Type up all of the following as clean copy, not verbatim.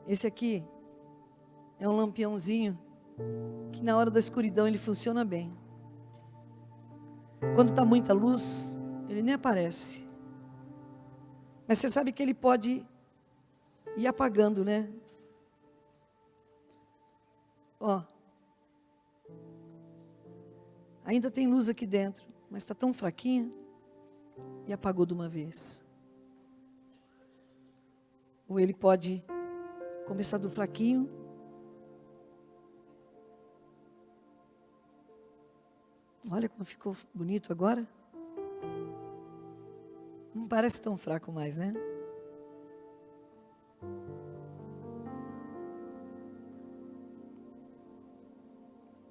Esse aqui é um lampiãozinho que na hora da escuridão ele funciona bem. Quando está muita luz, ele nem aparece. Mas você sabe que ele pode ir apagando, né? Ó. Ainda tem luz aqui dentro, mas está tão fraquinha e apagou de uma vez. Ou ele pode começar do fraquinho. Olha como ficou bonito agora. Não parece tão fraco mais, né?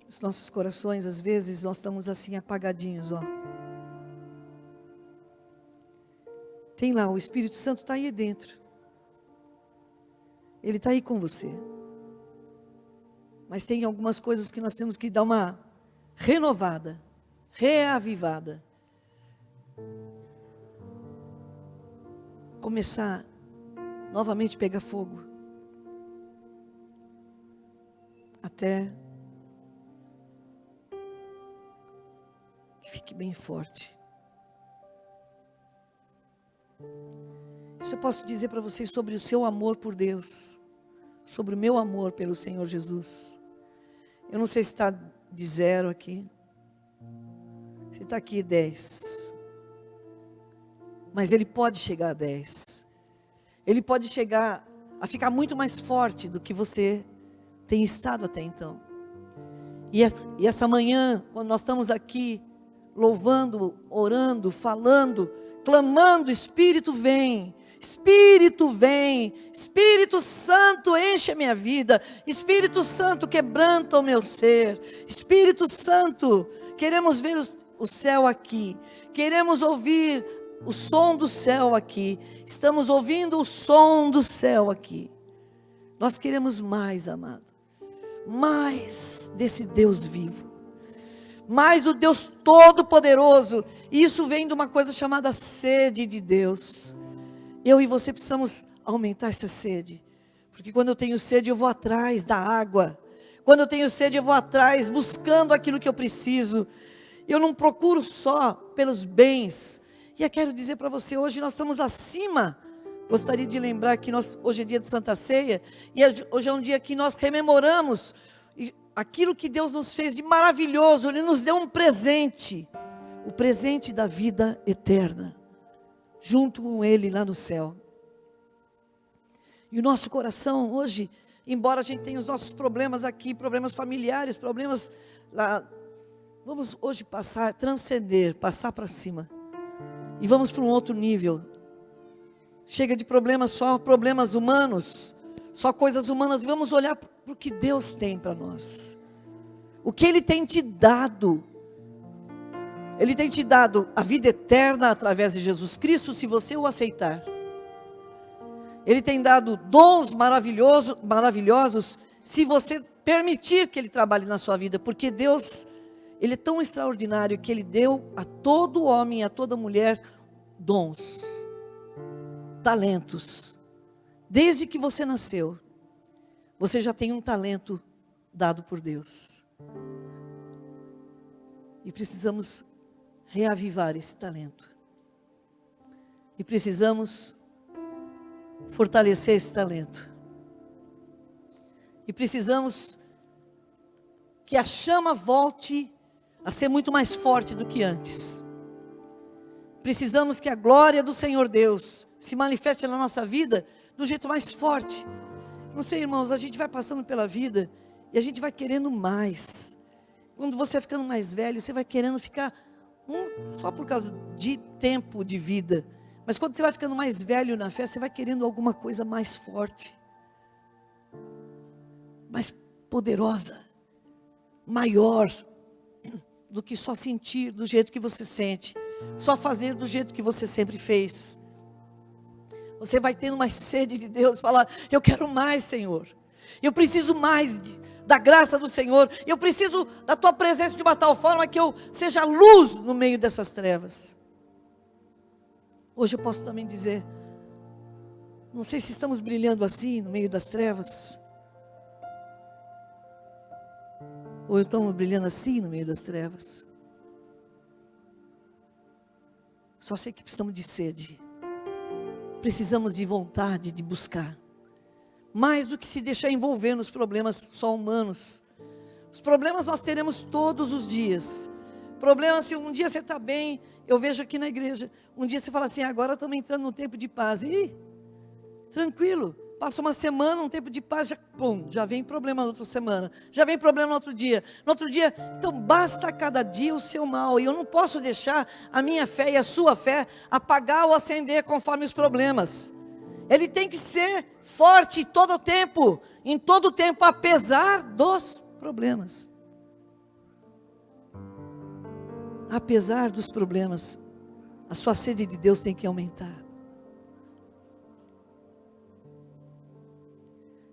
Os nossos corações, às vezes, nós estamos assim apagadinhos, ó. Tem lá, o Espírito Santo está aí dentro. Ele está aí com você. Mas tem algumas coisas que nós temos que dar uma renovada, reavivada. Começar novamente a pegar fogo. Até que fique bem forte. Isso eu posso dizer para vocês sobre o seu amor por Deus, sobre o meu amor pelo Senhor Jesus. Eu não sei se está de 0 aqui, se está aqui 10, mas ele pode chegar a 10, ele pode chegar a ficar muito mais forte do que você tem estado até então. E essa manhã, quando nós estamos aqui, louvando, orando, falando, clamando, Espírito vem, Espírito vem, Espírito Santo enche a minha vida, Espírito Santo quebranta o meu ser, Espírito Santo, queremos ver o céu aqui, queremos ouvir o som do céu aqui, estamos ouvindo o som do céu aqui, nós queremos mais, amado, mais desse Deus vivo, mais do Deus Todo-Poderoso, e isso vem de uma coisa chamada sede de Deus. Eu e você precisamos aumentar essa sede, porque quando eu tenho sede eu vou atrás da água, quando eu tenho sede eu vou atrás, buscando aquilo que eu preciso, eu não procuro só pelos bens, e eu quero dizer para você, hoje nós estamos acima, gostaria de lembrar que hoje é dia de Santa Ceia, e hoje é um dia que nós rememoramos aquilo que Deus nos fez de maravilhoso, Ele nos deu um presente, o presente da vida eterna, junto com Ele lá no céu. E o nosso coração hoje, embora a gente tenha os nossos problemas aqui, problemas familiares, problemas lá, vamos hoje transcender, passar para cima, e vamos para um outro nível. Chega de problemas, só problemas humanos, só coisas humanas, e vamos olhar para o que Deus tem para nós, o que Ele tem te dado. Ele tem te dado a vida eterna através de Jesus Cristo, se você o aceitar. Ele tem dado dons maravilhosos, se você permitir que Ele trabalhe na sua vida, porque Deus, Ele é tão extraordinário que Ele deu a todo homem e a toda mulher dons, talentos. Desde que você nasceu, você já tem um talento dado por Deus. E precisamos reavivar esse talento. E precisamos fortalecer esse talento. E precisamos que a chama volte a ser muito mais forte do que antes. Precisamos que a glória do Senhor Deus se manifeste na nossa vida do jeito mais forte. Não sei, irmãos, a gente vai passando pela vida e a gente vai querendo mais. Quando você vai ficando mais velho, você vai querendo ficar só por causa de tempo de vida. Mas quando você vai ficando mais velho na fé, você vai querendo alguma coisa mais forte, mais poderosa, maior do que só sentir do jeito que você sente, só fazer do jeito que você sempre fez. Você vai tendo mais sede de Deus, falar, eu quero mais, Senhor. Eu preciso mais da graça do Senhor. Eu preciso da tua presença de uma tal forma que eu seja luz no meio dessas trevas. Hoje eu posso também dizer, não sei se estamos brilhando assim no meio das trevas, ou estamos brilhando assim no meio das trevas. Só sei que precisamos de sede, precisamos de vontade de buscar, mais do que se deixar envolver nos problemas só humanos. Os problemas nós teremos todos os dias. Problemas, se um dia você está bem, eu vejo aqui na igreja, um dia você fala assim, agora estamos entrando num tempo de paz, e tranquilo, passa uma semana, um tempo de paz, já vem problema na outra semana, já vem problema no outro dia, então basta cada dia o seu mal, e eu não posso deixar a minha fé e a sua fé apagar ou acender conforme os problemas. Ele tem que ser forte em todo o tempo, apesar dos problemas. Apesar dos problemas, a sua sede de Deus tem que aumentar.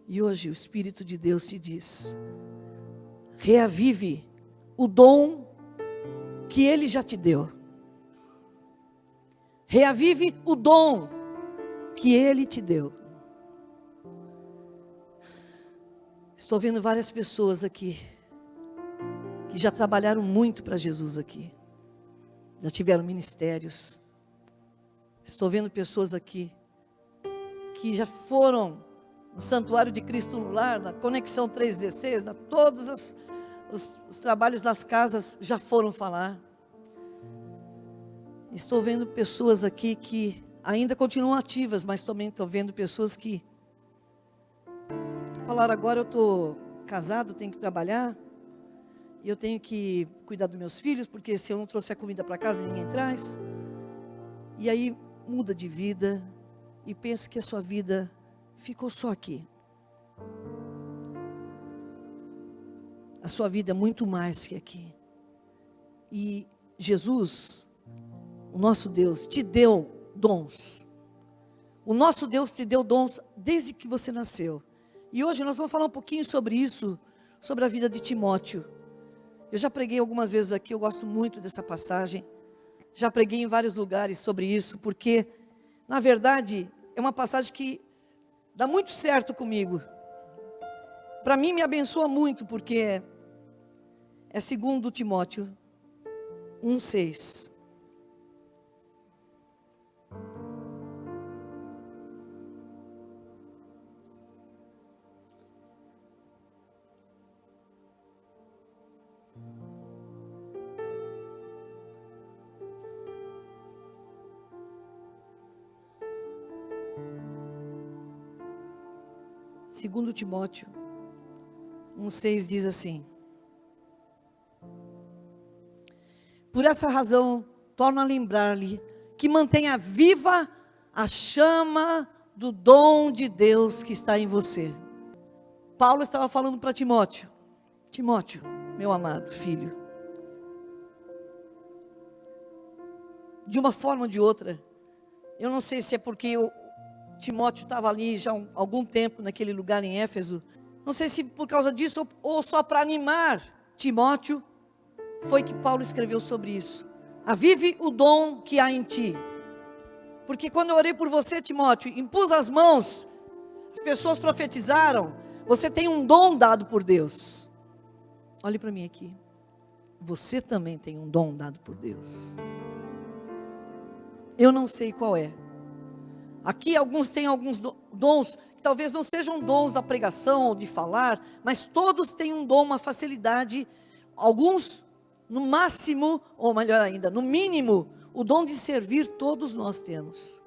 E hoje o Espírito de Deus te diz, reavive o dom que Ele já te deu. Reavive o dom que Ele te deu. Estou vendo várias pessoas aqui, que já trabalharam muito para Jesus aqui. Já tiveram ministérios. Estou vendo pessoas aqui, que já foram no Santuário de Cristo no Lar, na Conexão 316, todos os trabalhos nas casas já foram falar. Estou vendo pessoas aqui que ainda continuam ativas, mas também estou vendo pessoas que falaram, agora eu estou casado, tenho que trabalhar, e eu tenho que cuidar dos meus filhos, porque se eu não trouxer comida para casa, ninguém traz. E aí muda de vida, e pensa que a sua vida ficou só aqui. A sua vida é muito mais que aqui. E Jesus, o nosso Deus, te deu dons. O nosso Deus te deu dons desde que você nasceu. E hoje nós vamos falar um pouquinho sobre isso, sobre a vida de Timóteo. Eu já preguei algumas vezes aqui, eu gosto muito dessa passagem. Já preguei em vários lugares sobre isso, porque, na verdade, é uma passagem que dá muito certo comigo. Para mim me abençoa muito, porque é 2 Timóteo 1,6. Segundo Timóteo 1,6 diz assim: por essa razão, torno a lembrar-lhe que mantenha viva a chama do dom de Deus que está em você. Paulo estava falando para Timóteo: Timóteo, meu amado filho, de uma forma ou de outra, eu não sei se é porque Timóteo estava ali já há algum tempo naquele lugar em Éfeso, não sei se por causa disso ou só para animar Timóteo, foi que Paulo escreveu sobre isso. Avive o dom que há em ti. Porque quando eu orei por você, Timóteo, impus as mãos, as pessoas profetizaram, você tem um dom dado por Deus. Olhe para mim aqui. Você também tem um dom dado por Deus. Eu não sei qual é. Aqui alguns têm alguns dons, que talvez não sejam dons da pregação ou de falar, mas todos têm um dom, uma facilidade. Alguns, no máximo, ou melhor ainda, no mínimo, o dom de servir todos nós temos.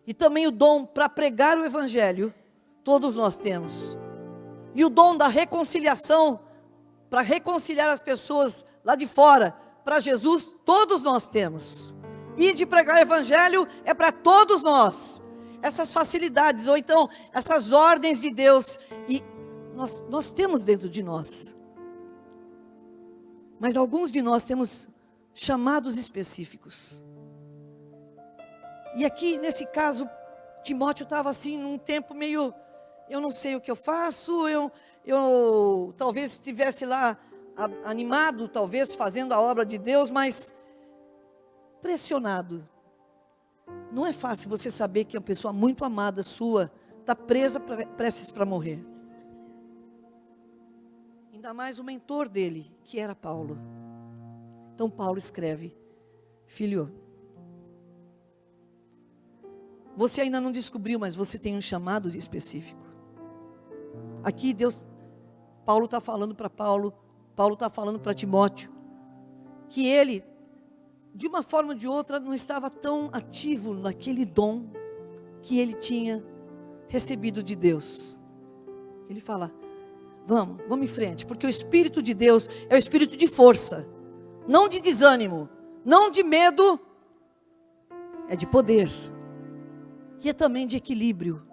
E também o dom para pregar o Evangelho, todos nós temos. E o dom da reconciliação, para reconciliar as pessoas lá de fora, para Jesus, todos nós temos. E de pregar o Evangelho é para todos nós. Essas facilidades, ou então essas ordens de Deus, e nós temos dentro de nós. Mas alguns de nós temos chamados específicos. E aqui nesse caso, Timóteo estava assim num tempo meio eu não sei o que eu faço, eu talvez estivesse lá animado, talvez fazendo a obra de Deus, mas pressionado. Não é fácil você saber que uma pessoa muito amada sua está presa, prestes para morrer. Ainda mais o mentor dele, que era Paulo. Então Paulo escreve: filho, você ainda não descobriu, mas você tem um chamado específico. Aqui Paulo está falando para Paulo está falando para Timóteo, que ele, de uma forma ou de outra, não estava tão ativo naquele dom que ele tinha recebido de Deus. Ele fala: vamos em frente, porque o Espírito de Deus é o Espírito de força, não de desânimo, não de medo, é de poder, e é também de equilíbrio.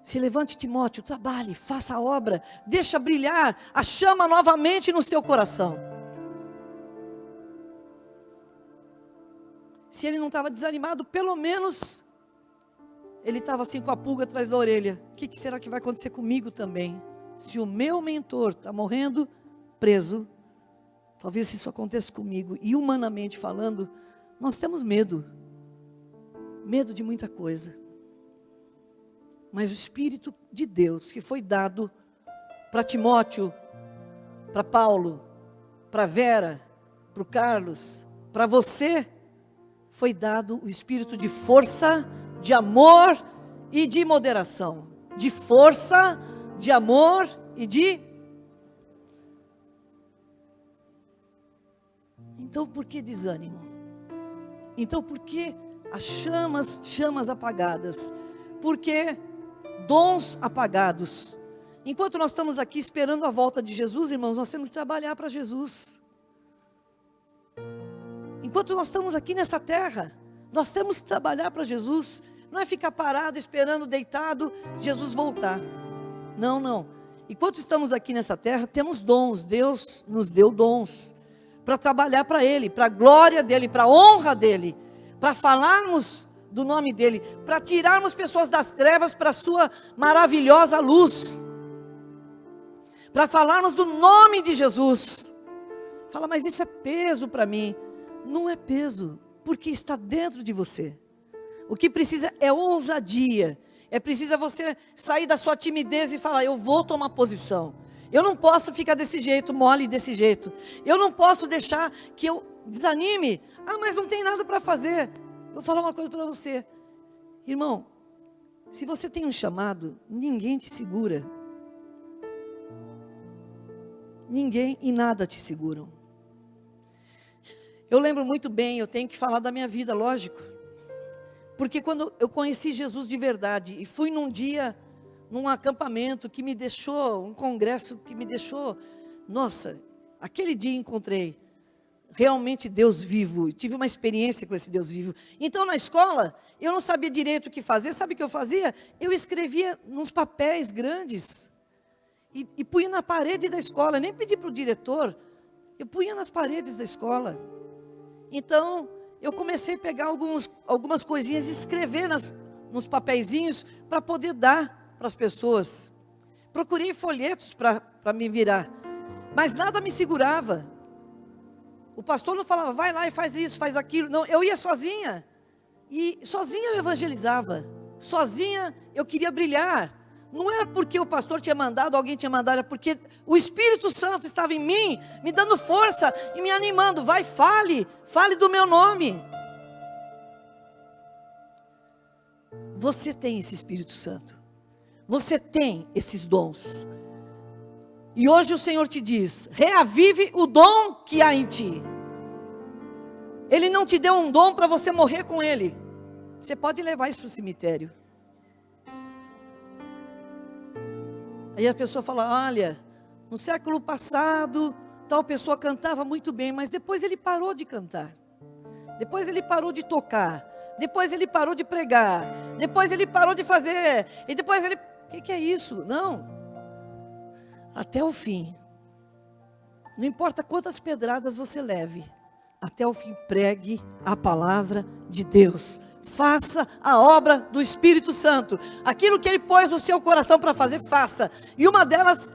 Se levante, Timóteo, trabalhe, faça a obra, deixa brilhar a chama novamente no seu coração. Se ele não estava desanimado, pelo menos ele estava assim com a pulga atrás da orelha. O que será que vai acontecer comigo também? Se o meu mentor está morrendo, preso, talvez isso aconteça comigo. E humanamente falando, nós temos medo de muita coisa. Mas o Espírito de Deus que foi dado para Timóteo, para Paulo, para Vera, para o Carlos, para você, foi dado o Espírito de força, de amor e de moderação. De força, de amor e de... Então por que desânimo? Então por que as chamas apagadas? Por que dons apagados? Enquanto nós estamos aqui esperando a volta de Jesus, irmãos, nós temos que trabalhar para Jesus. Enquanto nós estamos aqui nessa terra, nós temos que trabalhar para Jesus. Não é ficar parado, esperando, deitado, Jesus voltar. Não. Enquanto estamos aqui nessa terra, temos dons. Deus nos deu dons para trabalhar para Ele, para a glória dEle, para a honra dEle, para falarmos do nome dEle, para tirarmos pessoas das trevas para a sua maravilhosa luz, para falarmos do nome de Jesus. Fala, mas isso é peso para mim. Não é peso, porque está dentro de você. O que precisa é ousadia. É preciso você sair da sua timidez e falar: eu vou tomar posição. Eu não posso ficar desse jeito, mole desse jeito. Eu não posso deixar que eu desanime. Ah, mas não tem nada para fazer. Vou falar uma coisa para você, irmão. Se você tem um chamado, ninguém te segura. Ninguém e nada te seguram. Eu lembro muito bem, eu tenho que falar da minha vida, lógico. Porque quando eu conheci Jesus de verdade, e fui num dia, num acampamento que me deixou, um congresso que me deixou, nossa, aquele dia encontrei realmente Deus vivo, tive uma experiência com esse Deus vivo. Então na escola, eu não sabia direito o que fazer, sabe o que eu fazia? Eu escrevia nos papéis grandes, e punha na parede da escola, nem pedi para o diretor, eu punha nas paredes da escola. Então, eu comecei a pegar algumas coisinhas e escrever nos papeizinhos para poder dar para as pessoas. Procurei folhetos para me virar, mas nada me segurava. O pastor não falava: vai lá e faz isso, faz aquilo. Não, eu ia sozinha. E sozinha eu evangelizava. Sozinha eu queria brilhar. Não era porque o pastor tinha mandado, alguém tinha mandado, era porque o Espírito Santo estava em mim, me dando força e me animando. Vai, fale do meu nome. Você tem esse Espírito Santo. Você tem esses dons. E hoje o Senhor te diz: reavive o dom que há em ti. Ele não te deu um dom para você morrer com ele. Você pode levar isso para o cemitério. Aí a pessoa fala: olha, no século passado, tal pessoa cantava muito bem, mas depois ele parou de cantar. Depois ele parou de tocar. Depois ele parou de pregar. Depois ele parou de fazer. E depois ele... O que é isso? Não. Até o fim. Não importa quantas pedradas você leve. Até o fim, pregue a palavra de Deus. Faça a obra do Espírito Santo. Aquilo que Ele pôs no seu coração para fazer, faça. E uma delas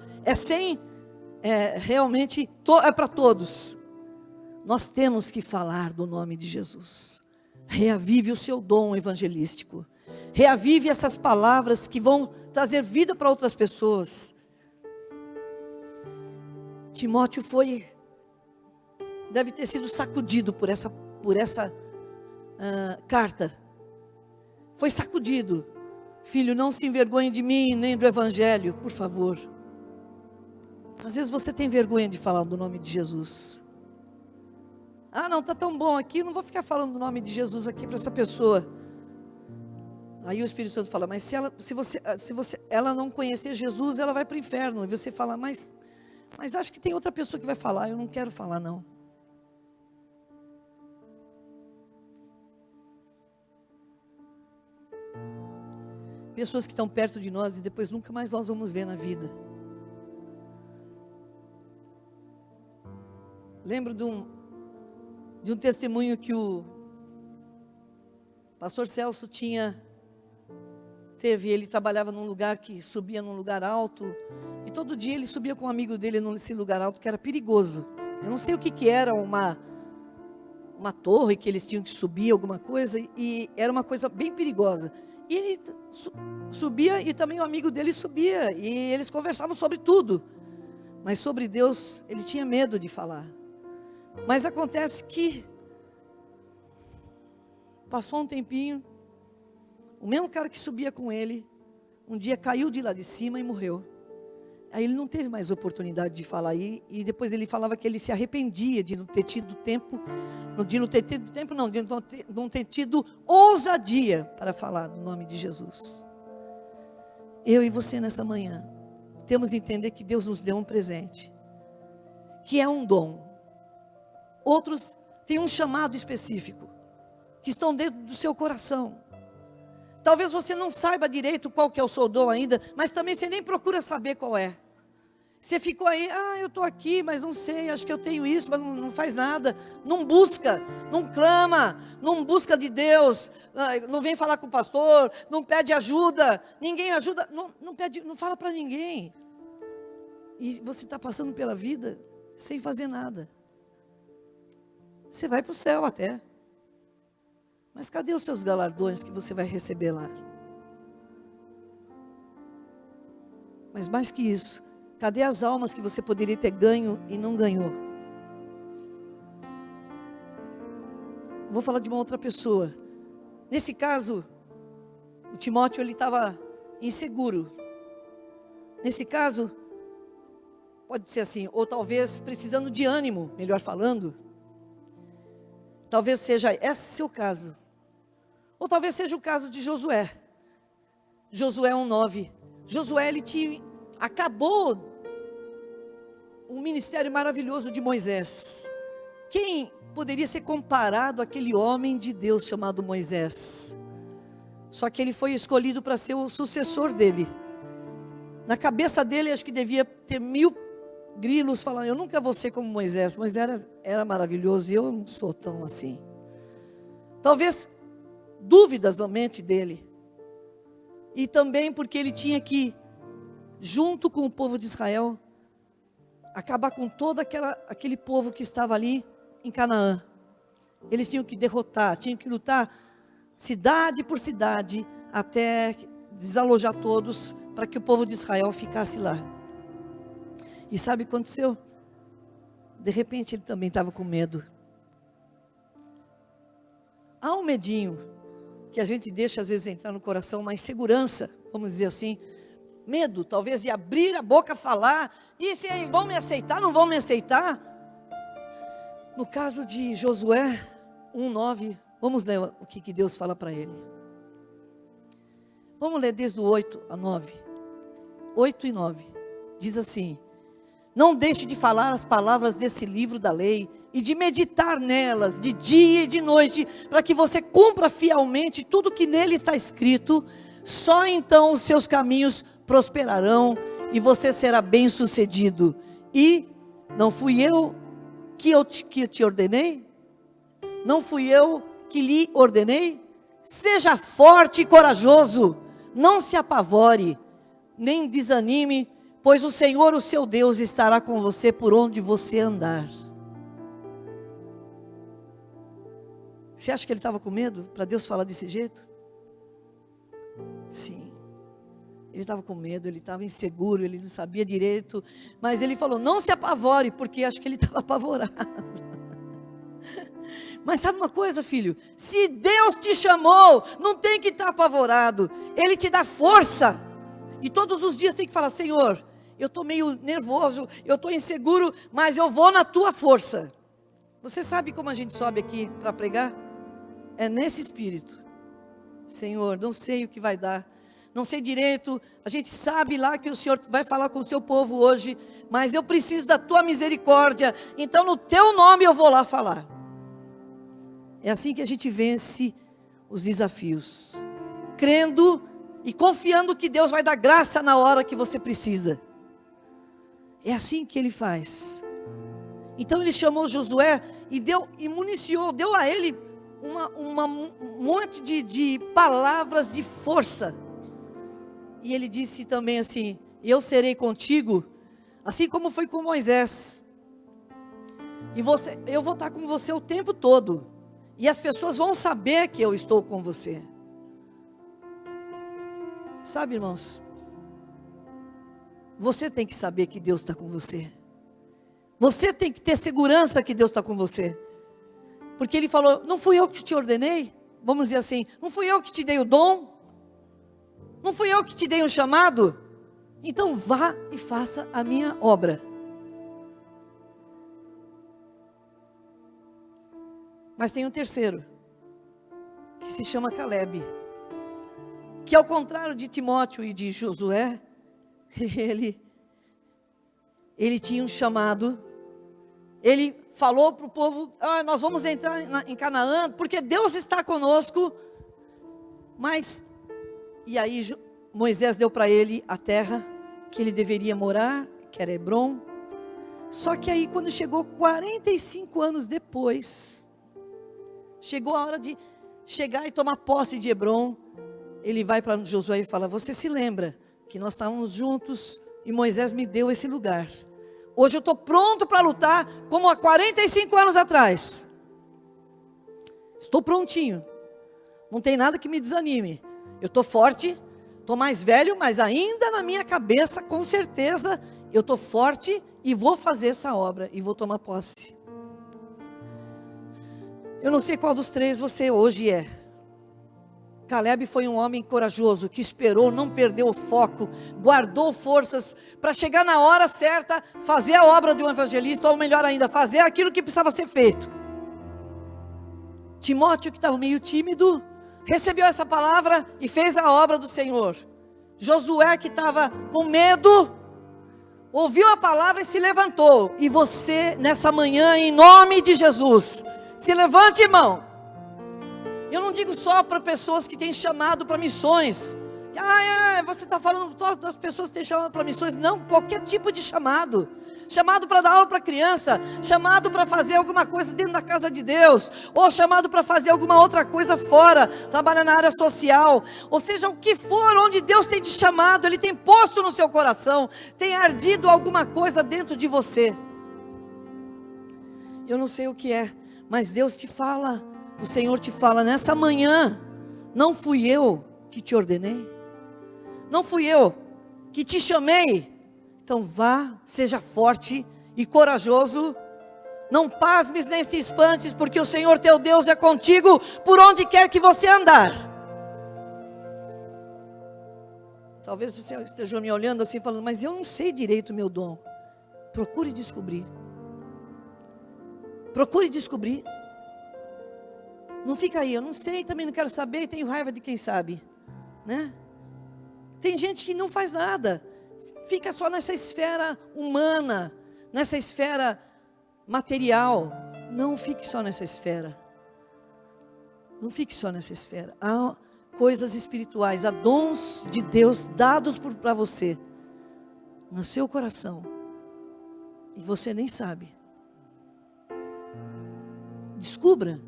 realmente é para todos. Nós temos que falar do nome de Jesus. Reavive o seu dom evangelístico. Reavive essas palavras que vão trazer vida para outras pessoas. Timóteo deve ter sido sacudido por essa carta. Foi sacudido. Filho, não se envergonhe de mim, nem do evangelho, por favor. Às vezes você tem vergonha de falar do nome de Jesus. Ah, não, está tão bom aqui, não vou ficar falando do nome de Jesus aqui para essa pessoa. Aí o Espírito Santo fala, mas se ela não conhecer Jesus, ela vai para o inferno. E você fala, mas acho que tem outra pessoa que vai falar, eu não quero falar não. Pessoas que estão perto de nós e depois nunca mais nós vamos ver na vida. Lembro de um testemunho que o pastor Celso teve. Ele trabalhava num lugar que subia num lugar alto. E todo dia ele subia com um amigo dele nesse lugar alto que era perigoso. Eu não sei o que era, uma torre que eles tinham que subir, alguma coisa. E era uma coisa bem perigosa. E ele subia e também o amigo dele subia. E eles conversavam sobre tudo. Mas sobre Deus ele tinha medo de falar. Mas acontece que passou um tempinho, o mesmo cara que subia com ele, um dia caiu de lá de cima e morreu. Aí ele não teve mais oportunidade de falar aí, e depois ele falava que ele se arrependia de não ter tido tempo, de não ter tido ousadia para falar no nome de Jesus. Eu e você nessa manhã, temos que entender que Deus nos deu um presente, que é um dom. Outros têm um chamado específico, que estão dentro do seu coração. Talvez você não saiba direito qual que é o seu dom ainda, mas também você nem procura saber qual é. Você ficou aí, eu estou aqui, mas não sei, acho que eu tenho isso, mas não faz nada. Não busca, não clama, não busca de Deus, não vem falar com o pastor, não pede ajuda, ninguém ajuda, não pede, não fala para ninguém. E você está passando pela vida sem fazer nada. Você vai para o céu até. Mas cadê os seus galardões que você vai receber lá? Mas mais que isso, cadê as almas que você poderia ter ganho e não ganhou? Vou falar de uma outra pessoa. Nesse caso, o Timóteo ele estava inseguro. Nesse caso, pode ser assim, ou talvez precisando de ânimo, melhor falando. Talvez seja esse seu caso. Ou talvez seja o caso de Josué. Josué 1:9. Josué, acabou um ministério maravilhoso de Moisés. Quem poderia ser comparado àquele homem de Deus chamado Moisés? Só que ele foi escolhido para ser o sucessor dele. Na cabeça dele, acho que devia ter 1000 grilos falando, eu nunca vou ser como Moisés. Moisés era maravilhoso e eu não sou tão assim. Talvez dúvidas na mente dele. E também porque ele tinha que, junto com o povo de Israel, acabar com todo aquele povo que estava ali em Canaã. Eles tinham que derrotar, tinham que lutar cidade por cidade, até desalojar todos, para que o povo de Israel ficasse lá. E sabe o que aconteceu? De repente ele também estava com medo. Há um medinho que a gente deixa às vezes entrar no coração, uma insegurança, vamos dizer assim. Medo, talvez, de abrir a boca, falar. E se vão me aceitar, não vão me aceitar? No caso de Josué 1:9, vamos ler o que Deus fala para ele. Vamos ler desde o 8 a 9. 8 e 9. Diz assim: não deixe de falar as palavras desse livro da lei e de meditar nelas de dia e de noite, para que você cumpra fielmente tudo que nele está escrito. Só então os seus caminhos prosperarão e você será bem-sucedido. E não fui eu que te ordenei? Não fui eu que lhe ordenei? Seja forte e corajoso, não se apavore, nem desanime, pois o Senhor, o seu Deus, estará com você por onde você andar. Você acha que ele estava com medo para Deus falar desse jeito? Sim. Ele estava com medo, ele estava inseguro, ele não sabia direito. Mas ele falou, não se apavore, porque acho que ele estava apavorado. Mas sabe uma coisa, filho? Se Deus te chamou, não tem que estar apavorado. Ele te dá força. E todos os dias tem que falar, Senhor, eu estou meio nervoso, eu estou inseguro, mas eu vou na tua força. Você sabe como a gente sobe aqui para pregar? É nesse espírito. Senhor, não sei o que vai dar. Não sei direito, a gente sabe lá que o Senhor vai falar com o seu povo hoje, mas eu preciso da tua misericórdia, então no teu nome eu vou lá falar. É assim que a gente vence os desafios, crendo e confiando que Deus vai dar graça na hora que você precisa. É assim que ele faz. Então ele chamou Josué e municiou, deu a ele um monte de palavras de força. E ele disse também assim, eu serei contigo, assim como foi com Moisés. E eu vou estar com você o tempo todo. E as pessoas vão saber que eu estou com você. Sabe, irmãos? Você tem que saber que Deus está com você. Você tem que ter segurança que Deus está com você. Porque ele falou, não fui eu que te ordenei? Vamos dizer assim, não fui eu que te dei o dom? Não fui eu que te dei um chamado? Então vá e faça a minha obra. Mas tem um terceiro, que se chama Caleb, que ao contrário de Timóteo e de Josué, ele tinha um chamado. Ele falou para o povo, nós vamos entrar em Canaã, porque Deus está conosco. Mas, e aí Moisés deu para ele a terra que ele deveria morar, que era Hebrom. Só que aí quando chegou 45 anos depois, chegou a hora de chegar e tomar posse de Hebrom, ele vai para Josué e fala, você se lembra que nós estávamos juntos e Moisés me deu esse lugar. Hoje eu estou pronto para lutar como há 45 anos atrás. Estou prontinho. Não tem nada que me desanime. Eu estou forte, estou mais velho, mas ainda na minha cabeça, com certeza, eu estou forte e vou fazer essa obra e vou tomar posse. Eu não sei qual dos três você hoje é. Caleb foi um homem corajoso, que esperou, não perdeu o foco, guardou forças para chegar na hora certa, fazer a obra de um evangelista, ou melhor ainda, fazer aquilo que precisava ser feito. Timóteo, que estava meio tímido, recebeu essa palavra e fez a obra do Senhor. Josué, que estava com medo, ouviu a palavra e se levantou. E você, nessa manhã, em nome de Jesus, se levante, irmão. Eu não digo só para pessoas que têm chamado para missões. Você está falando só das pessoas que têm chamado para missões. Não, qualquer tipo de chamado. Chamado para dar aula para criança. Chamado para fazer alguma coisa dentro da casa de Deus. Ou chamado para fazer alguma outra coisa fora. Trabalhar na área social. Ou seja, o que for, onde Deus tem te chamado. Ele tem posto no seu coração. Tem ardido alguma coisa dentro de você. Eu não sei o que é, mas Deus te fala. O Senhor te fala, nessa manhã, não fui eu que te ordenei? Não fui eu que te chamei? Então vá, seja forte e corajoso. Não pasmes nem te espantes, porque o Senhor teu Deus é contigo por onde quer que você andar. Talvez você esteja me olhando assim, falando, mas eu não sei direito o meu dom. Procure descobrir. Procure descobrir. Não fica aí, eu não sei, também não quero saber, tenho raiva de quem sabe, né? Tem gente que não faz nada, fica só nessa esfera humana, nessa esfera material. Não fique só nessa esfera. Não fique só nessa esfera. Há coisas espirituais, há dons de Deus dados para você, no seu coração, e você nem sabe. Descubra.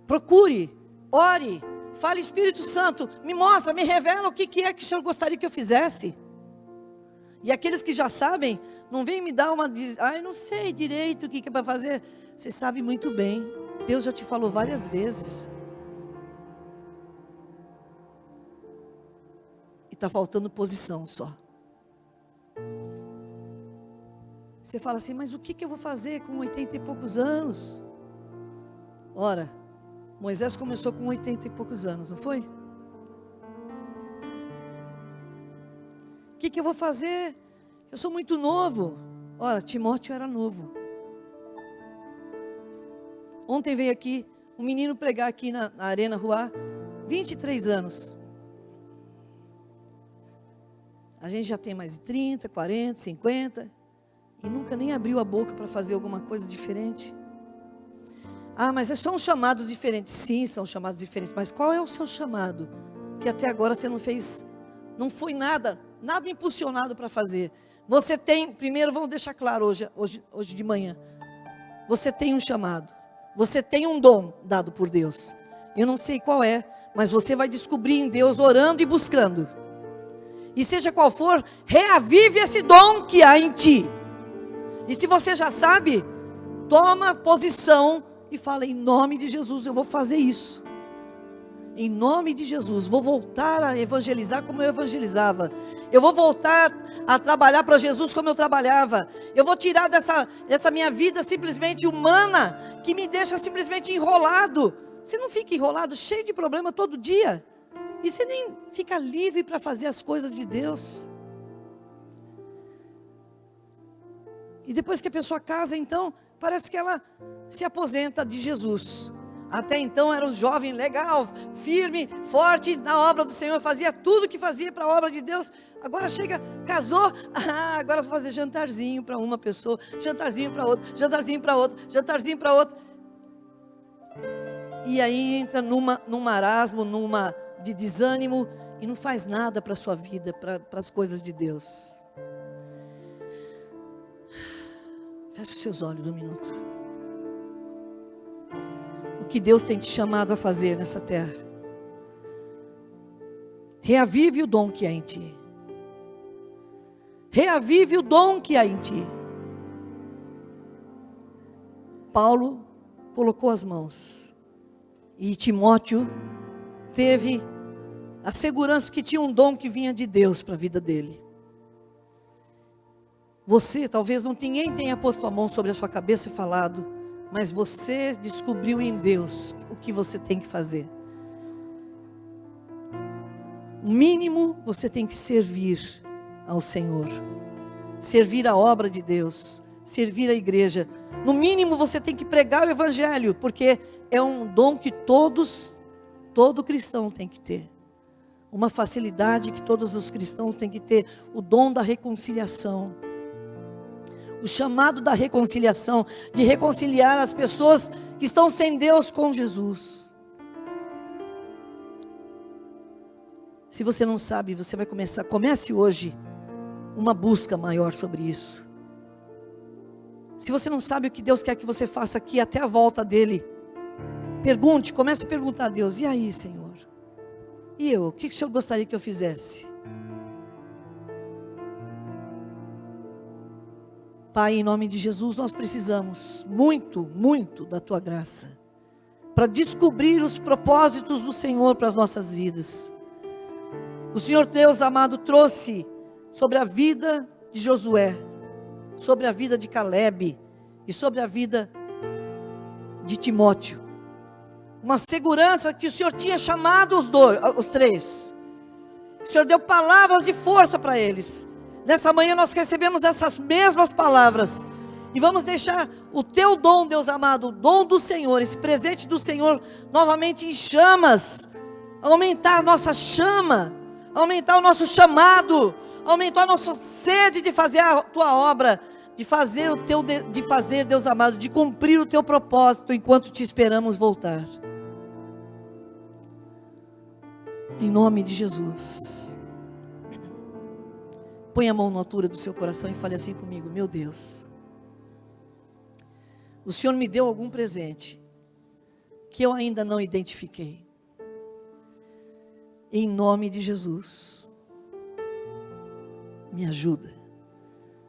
Procure, ore, Fale, Espírito Santo, me mostra, me revela o que é que o Senhor gostaria que eu fizesse. E aqueles que já sabem, não vem me dar uma, não sei direito o que é para fazer. Você sabe muito bem, Deus já te falou várias vezes. E está faltando posição só. Você fala assim, mas o que eu vou fazer com 80 e poucos anos? Ora, Moisés começou com 80 e poucos anos, não foi? O que eu vou fazer? Eu sou muito novo. Ora, Timóteo era novo. Ontem veio aqui um menino pregar aqui na Arena Ruá, 23 anos. A gente já tem mais de 30, 40, 50, e nunca nem abriu a boca para fazer alguma coisa diferente. Ah, mas são chamados diferentes. Sim, são chamados diferentes, mas qual é o seu chamado? Que até agora você não fez, não foi nada impulsionado para fazer. Você tem, primeiro vamos deixar claro hoje de manhã, você tem um chamado, você tem um dom dado por Deus. Eu não sei qual é, mas você vai descobrir em Deus orando e buscando. E seja qual for, reavive esse dom que há em ti. E se você já sabe, toma posição e fala, em nome de Jesus eu vou fazer isso. Em nome de Jesus, vou voltar a evangelizar como eu evangelizava. Eu vou voltar a trabalhar para Jesus como eu trabalhava. Eu vou tirar dessa minha vida simplesmente humana, que me deixa simplesmente enrolado. Você não fica enrolado, cheio de problema todo dia. E você nem fica livre para fazer as coisas de Deus. E depois que a pessoa casa, então, parece que ela se aposenta de Jesus. Até então era um jovem legal, firme, forte na obra do Senhor, fazia tudo que fazia para a obra de Deus. Agora chega, casou, agora vou fazer jantarzinho para uma pessoa, jantarzinho para outra, jantarzinho para outra, jantarzinho para outra. E aí entra num marasmo, de desânimo, e não faz nada para a sua vida, para as coisas de Deus. Feche os seus olhos um minuto. O que Deus tem te chamado a fazer nessa terra? Reavive o dom que há em ti. Reavive o dom que há em ti. Paulo colocou as mãos. E Timóteo teve a segurança que tinha um dom que vinha de Deus para a vida dele. Você, talvez ninguém tenha posto a mão sobre a sua cabeça e falado, mas você descobriu em Deus o que você tem que fazer. O mínimo, você tem que servir ao Senhor, servir a obra de Deus, servir a igreja. No mínimo, você tem que pregar o Evangelho, porque é um dom que todo cristão tem que ter. Uma facilidade que todos os cristãos têm que ter, o dom da reconciliação. O chamado da reconciliação, de reconciliar as pessoas que estão sem Deus com Jesus. Se você não sabe, você vai comece hoje uma busca maior sobre isso. Se você não sabe o que Deus quer que você faça aqui até a volta dele, pergunte, comece a perguntar a Deus, e aí, Senhor? E eu, o que o Senhor gostaria que eu fizesse? Pai, em nome de Jesus, nós precisamos muito, muito da Tua graça, para descobrir os propósitos do Senhor para as nossas vidas. O Senhor Deus amado trouxe sobre a vida de Josué, sobre a vida de Caleb e sobre a vida de Timóteo, uma segurança que o Senhor tinha chamado os três. O Senhor deu palavras de força para eles. Nessa manhã nós recebemos essas mesmas palavras. E vamos deixar o Teu dom, Deus amado, o dom do Senhor, esse presente do Senhor, novamente em chamas. Aumentar a nossa chama, aumentar o nosso chamado, aumentar a nossa sede de fazer a Tua obra, de fazer, Deus amado, de cumprir o Teu propósito, enquanto te esperamos voltar. Em nome de Jesus. Põe a mão na altura do seu coração e fale assim comigo: meu Deus, o Senhor me deu algum presente que eu ainda não identifiquei. Em nome de Jesus, me ajuda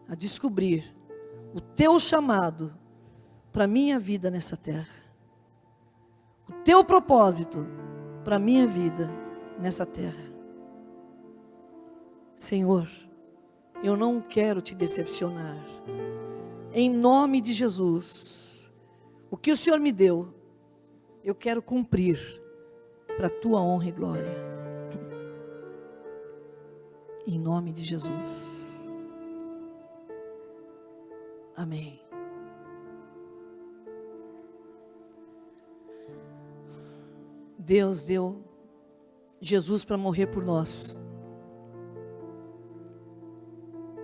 a descobrir o teu chamado para a minha vida nessa terra. O teu propósito para a minha vida nessa terra. Senhor, eu não quero te decepcionar. Em nome de Jesus, o que o Senhor me deu, eu quero cumprir para a tua honra e glória. Em nome de Jesus. Amém. Deus deu Jesus para morrer por nós.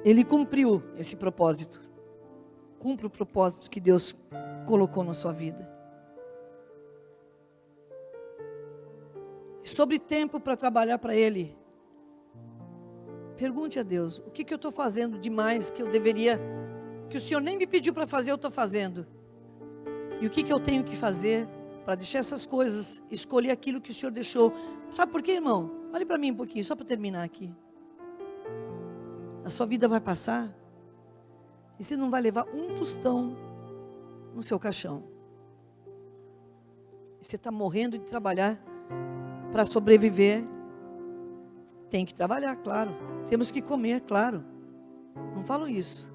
Ele cumpriu esse propósito. Cumpre o propósito que Deus colocou na sua vida. Sobre tempo para trabalhar para Ele. Pergunte a Deus, o que eu estou fazendo demais que eu deveria, que o Senhor nem me pediu para fazer, eu estou fazendo. E o que eu tenho que fazer para deixar essas coisas, escolher aquilo que o Senhor deixou. Sabe por quê, irmão? Olhe para mim um pouquinho, só para terminar aqui. A sua vida vai passar e você não vai levar um tostão no seu caixão. E você está morrendo de trabalhar para sobreviver. Tem que trabalhar, claro. Temos que comer, claro. Não falo isso.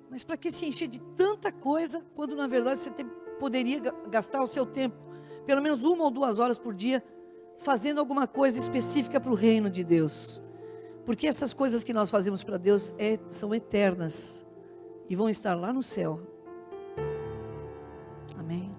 Mas para que se encher de tanta coisa, quando na verdade você poderia gastar o seu tempo, pelo menos 1 ou 2 horas por dia, fazendo alguma coisa específica para o reino de Deus. Porque essas coisas que nós fazemos para Deus são eternas e vão estar lá no céu. Amém?